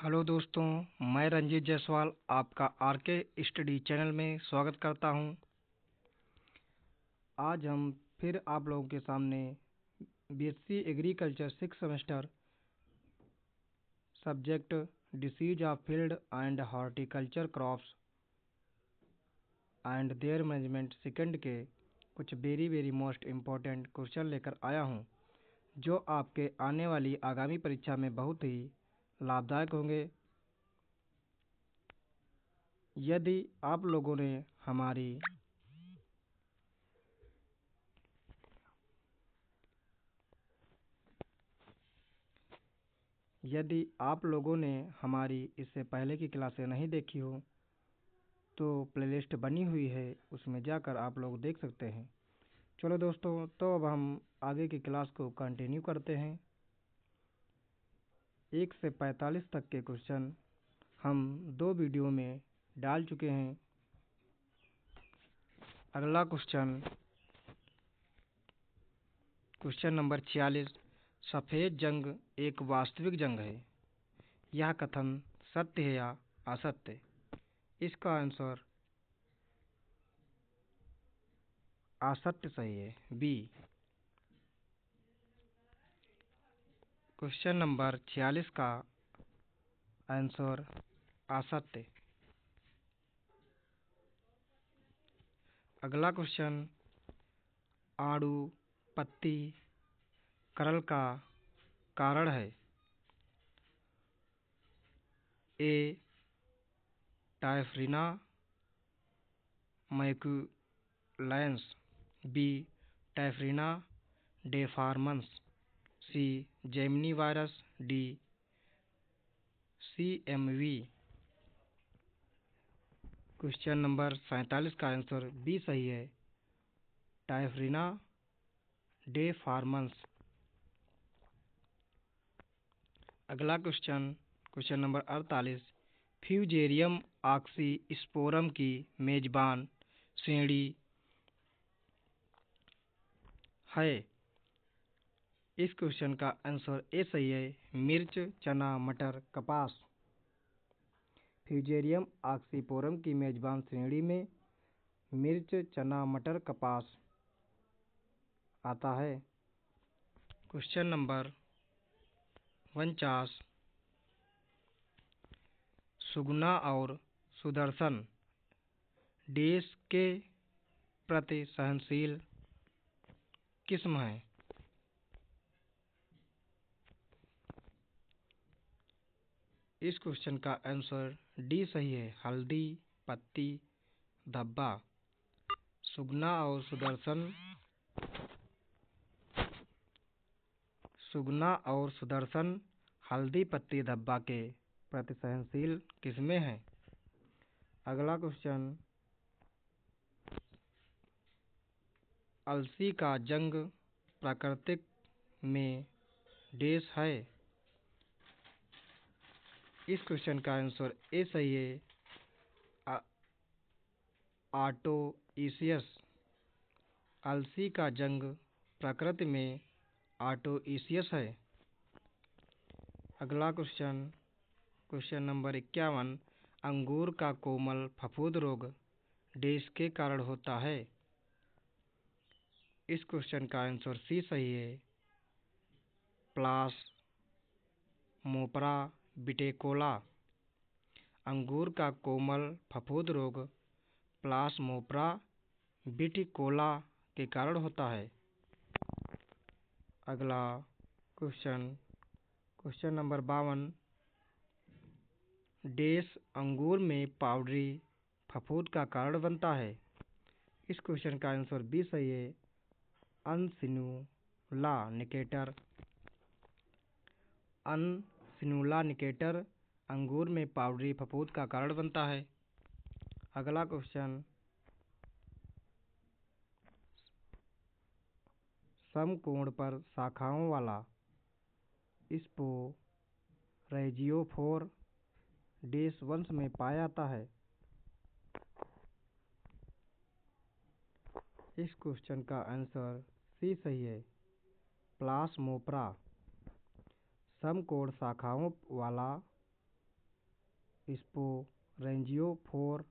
Hello दोस्तों, मैं रंजीत जायसवाल आपका आरके स्टडी चैनल में स्वागत करता हूं। आज हम फिर आप लोगों के सामने BSc agriculture 6 semester subject disease of field and horticulture crops and there management second के कुछ वेरी मोस्ट इम्पोर्टेंट क्वेश्चन लेकर आया हूं, जो आपके आने वाली आगामी परीक्षा में बहुत ही लाभदायक होंगे। यदि आप लोगों ने हमारी इससे पहले की क्लासें नहीं देखी हो तो प्लेलिस्ट बनी हुई है, उसमें जाकर आप लोग देख सकते हैं। चलो दोस्तों, तो अब हम आगे की क्लास को कंटिन्यू करते हैं। 1 से 45 तक के क्वेश्चन हम 2 वीडियो में डाल चुके हैं। अगला क्वेश्चन नंबर 46, सफ़ेद जंग एक वास्तविक जंग है, यह कथन सत्य है या असत्य? इसका आंसर असत्य सही है, बी। क्वेश्चन नंबर 46 का आंसर असत्य। अगला क्वेश्चन, आड़ू पत्ती करल का कारण है। A Taphrina maculans, B Taphrina deformans, C Gemini virus, D CMV। Question number 47 का आंसर बी सही है, टाइफरीना डेफार्मन्स। अगला क्वेश्चन नंबर 48, फ्यूजेरियम ऑक्सीस्पोरम की मेजबान श्रेणी है। इस क्वेश्चन का आंसर ए सही है, मिर्च, चना, मटर, कपास। फ्यूजेरियम ऑक्सीस्पोरम की मेजबान श्रेणी में मिर्च, चना, मटर, कपास आता है। क्वेश्चन नंबर 49, सुगुना और सुदर्शन देश के प्रति सहनशील किस्म है। इस क्वेश्चन का आंसर डी सही है, हल्दी पत्ती धब्बा। सुगना और सुदर्शन हल्दी पत्ती धब्बा के प्रति सहनशील किस्में हैं। अगला क्वेश्चन, अलसी का जंग प्राकृतिक में देश है। इस क्वेश्चन का आंसर ए सही है, आर्टोइसियस। अलसी का जंग प्रकृति में आर्टोइसियस है। अगला क्वेश्चन नंबर 51, अंगूर का कोमल फफूंद रोग देश के कारण होता है। इस क्वेश्चन का आंसर सी सही है, प्लास्मोपरा विटिकोला। अंगूर का कोमल फफूंद रोग प्लास्मोपरा विटिकोला के कारण होता है। अगला क्वेश्चन नंबर 52, देश अंगूर में पाउडरी फफूंद का कारण बनता है। इस क्वेश्चन का आंसर बी सही है, अनसिनुला निकेटर अंगूर में पाउडरी फफूंद का कारण बनता है। अगला क्वेश्चन, समकोण पर शाखाओं वाला स्पोरेजियोफोर देश वंश में पाया जाता है। इस क्वेश्चन का आंसर सी सही है, प्लास्मोपरा। समकोण शाखाओं वाला स्पोरेंजियोफोर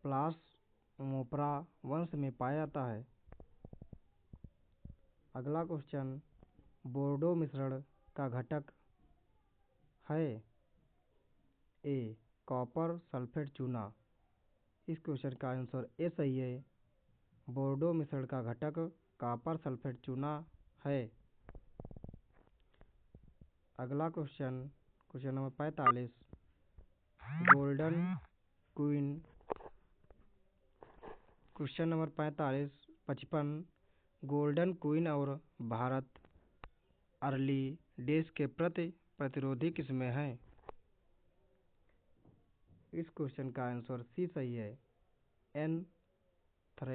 प्लास्मोपरा वंश में पाया जाता है। अगला क्वेश्चन, बोर्डो मिश्रण का घटक है। ए कॉपर सल्फेट चूना। इस क्वेश्चन का आंसर ए सही है। बोर्डो मिश्रण का घटक कॉपर सल्फेट चूना है। अगला question, question number 45, golden queen. Question number 55, golden queen और भारत अर्ली देश के प्रति प्रतिरोधी किस्में हैं। इस क्वेश्चन का आंसर सी सही है, एंथ्रेक्नोज।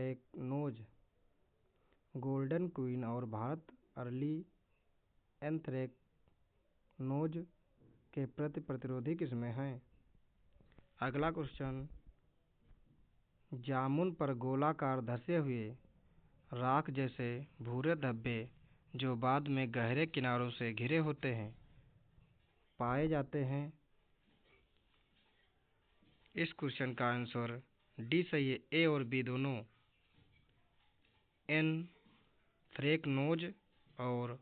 गोल्डन क्वीन और भारत अर्ली एंथ्रेक्नोज के प्रति प्रतिरोधी किस्में हैं। अगला क्वेश्चन, जामुन पर गोलाकार धंसे हुए राख जैसे भूरे धब्बे जो बाद में गहरे किनारों से घिरे होते हैं पाए जाते हैं। इस क्वेश्चन का आंसर डी सही है, ए और बी दोनों, एंथ्रेक्नोज और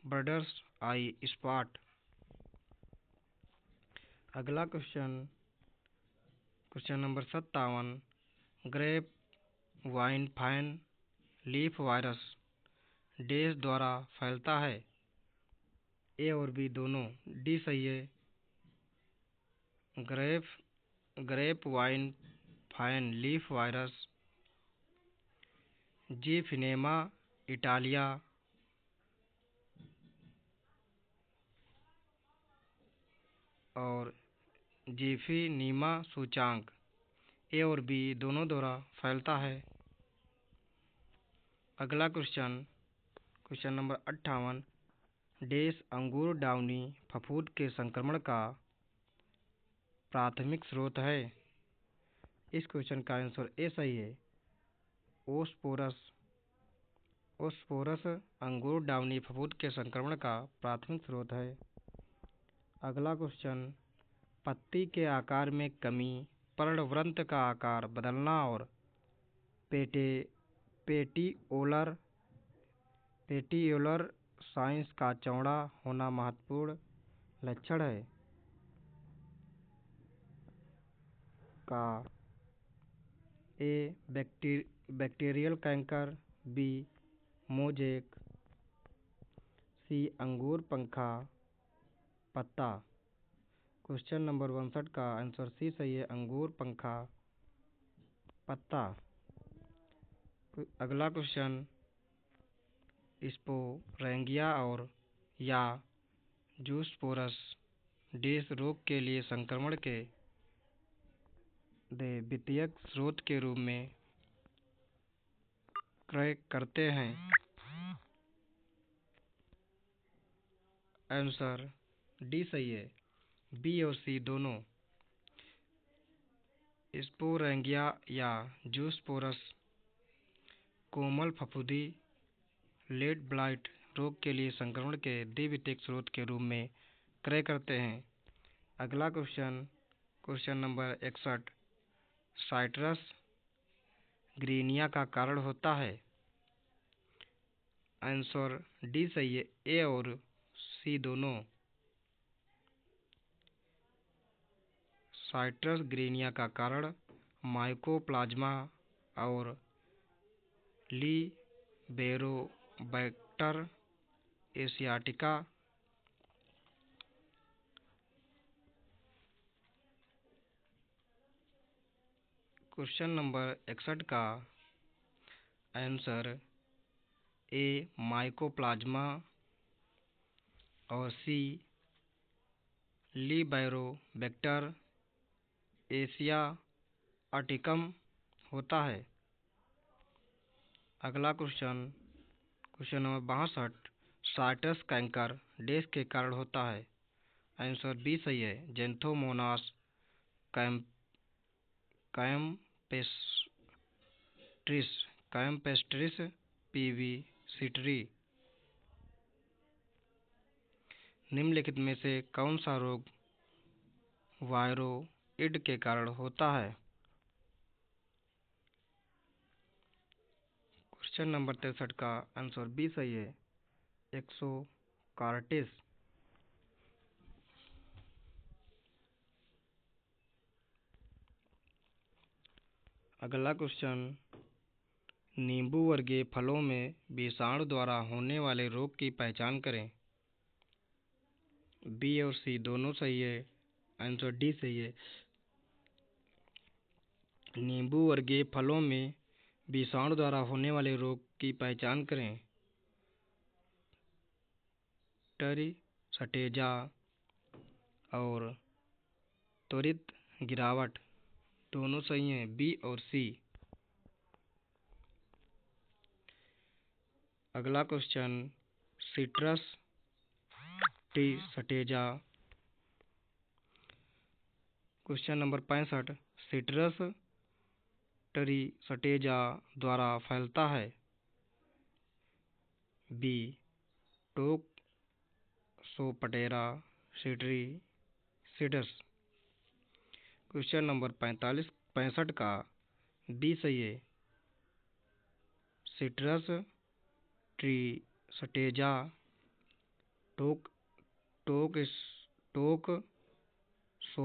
बर्ड्स आई स्पॉट। अगला question, question number 57, grape vine fine leaf virus देश द्वारा फैलता है। ए और बी दोनों, डी सही है, grape vine fine leaf virus Xiphinema italiae और जीफिनीमा सूचांक, ए और बी दोनों द्वारा फैलता है। अगला क्वेश्चन, क्वेश्चन नंबर 58, देश अंगूर डाउनी फफूंद के संक्रमण का प्राथमिक स्रोत है। इस क्वेश्चन का आंसर ए सही है, ओस्फोरस अंगूर डाउनी फफूंद के संक्रमण का प्राथमिक स्रोत है। अगला क्वेश्चन, पत्ती के आकार में कमी, पर्णवृंत का आकार बदलना और पेटियोलर साइंस का चौड़ा होना महत्वपूर्ण लक्षण है। का A bacterial canker, B mosaic, C अंगूर पंखा पत्ता। क्वेश्चन नंबर 62 का आंसर सी सही है, अंगूर पंखा पत्ता। अगला क्वेश्चन, स्पोरेंगिया और या जूस्पोरस डिस रोग के लिए संक्रमण के द्वितीयक स्रोत के रूप में क्रय करते हैं। आंसर डी सही है, बी और सी दोनों, स्पोरेंगिया या जूस्पोरस कोमल फफूंदी लेड ब्लाइट रोग के लिए संक्रमण के द्वितीयक स्रोत के रूप में क्रय करते हैं। अगला क्वेश्चन, क्वेश्चन नंबर 61, साइट्रस ग्रीनिया का कारण होता है। आंसर डी सही है, ए और सी दोनों, साइट्रस ग्रीनिया का कारण माइकोप्लाज्मा और लीबेरोबैक्टर एशियाटिका। क्वेश्चन नंबर 61 का आंसर ए माइकोप्लाज्मा और सी लीबेरोबैक्टर एशियाटिकम होता है। अगला question, question number 62, citrus canker देश के कारण होता है। आंसर बी सही है, जेंथोमोनास कैम्पेस्ट्रिस पीवी सिटरी। निम्नलिखित में से कौन सा रोग वायरोइड के कारण होता है? क्वेश्चन नंबर 63 का आंसर बी सही है, एक्सोकार्टिस। अगला क्वेश्चन, नींबू वर्गीय फलों में विषाणु द्वारा होने वाले रोग की पहचान करें। बी और सी दोनों सही है, आंसर डी सही है। नींबू वर्गीय फलों में विषाणु द्वारा होने वाले रोग की पहचान करें। टरी सटेजा और त्वरित गिरावट दोनों सही हैं, बी और सी। अगला question, citrus tristeza. Question number 65, citrus tristeza द्वारा फैलता है। B Toxoptera citricidus. Question number 65 का बी सही है, सिट्रस टी सटेजा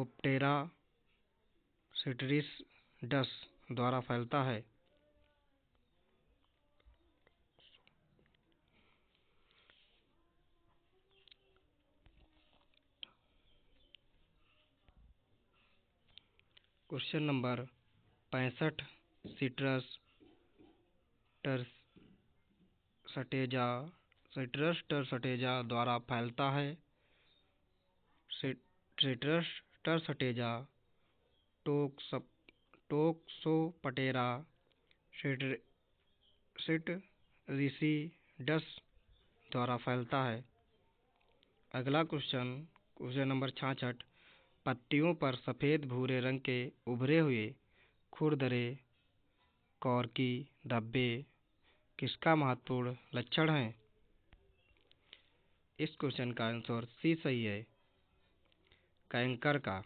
टोक्सोप्टेरा सिट्रीसिडस द्वारा फैलता है। क्वेश्चन नंबर 65, सिट्रस टर सटेजा द्वारा फैलता है। सिट्रस टर सटेजा टोक्सोप्टेरा सिट्रीसिडस द्वारा फैलता है। अगला क्वेश्चन नंबर 66, पत्तियों पर सफ़ेद भूरे रंग के उभरे हुए खुरदरे कॉर्की धब्बे किसका महत्वपूर्ण लक्षण है? इस क्वेश्चन का आंसर सी सही है, कैंकर का।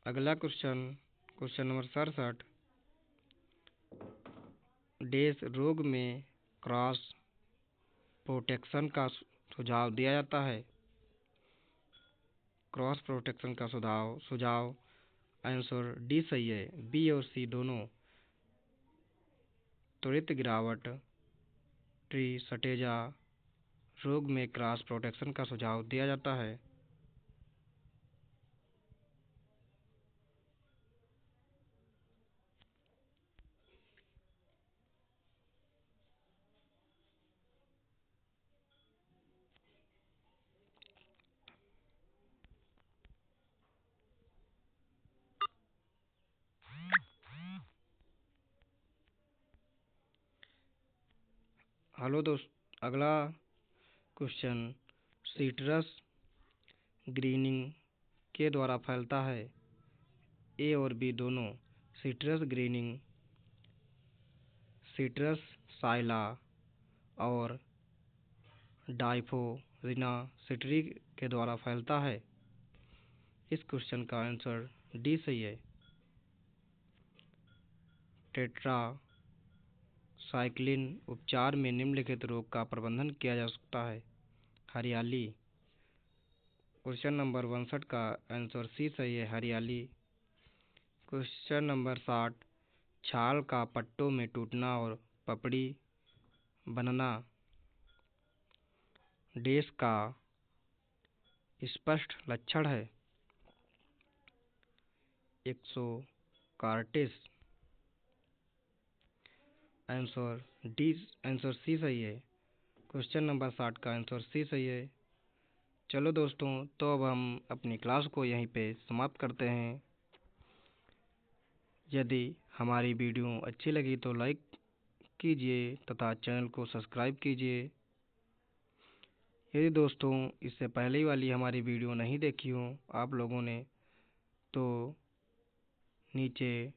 अगला क्वेश्चन नंबर 67, डेस रोग में क्रॉस प्रोटेक्शन का सुझाव दिया जाता है। क्रॉस प्रोटेक्शन का सुझाव आंसर डी सही है, बी और सी दोनों। त्वरित गिरावट टी सटेजा रोग में क्रॉस प्रोटेक्शन का सुझाव दिया जाता है। हेलो दोस्त, अगला क्वेश्चन, सिट्रस ग्रीनिंग के द्वारा फैलता है। ए और बी दोनों। सिट्रस ग्रीनिंग सिट्रस साइला और डाइफोरिना सिट्री के द्वारा फैलता है। इस क्वेश्चन का आंसर डी सही है, टेट्रा साइक्लिन उपचार में निम्नलिखित रोग का प्रबंधन किया जा सकता है। हरियाली। क्वेश्चन नंबर 62 का आंसर सी सही है, हरियाली। क्वेश्चन नंबर 60, छाल का पट्टों में टूटना और पपड़ी बनना डेस का स्पष्ट लक्षण है। एक्सोकार्टिस। आंसर सी सही है। क्वेश्चन नंबर 60 का आंसर सी सही है। चलो दोस्तों, तो अब हम अपनी क्लास को यहीं पे समाप्त करते हैं। यदि हमारी वीडियो अच्छी लगी तो लाइक कीजिए तथा चैनल को सब्सक्राइब कीजिए। यदि दोस्तों इससे पहले वाली हमारी वीडियो नहीं देखी हो आप लोगों ने, तो नीचे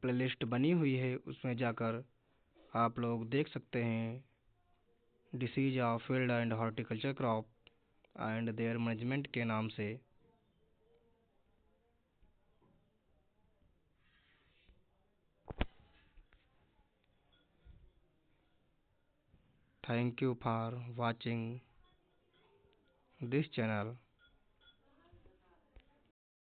प्लेलिस्ट बनी हुई है, उसमें जाकर आप लोग देख सकते हैं। Disease of field and horticulture crop and there management के नाम से। Thank you for watching this channel.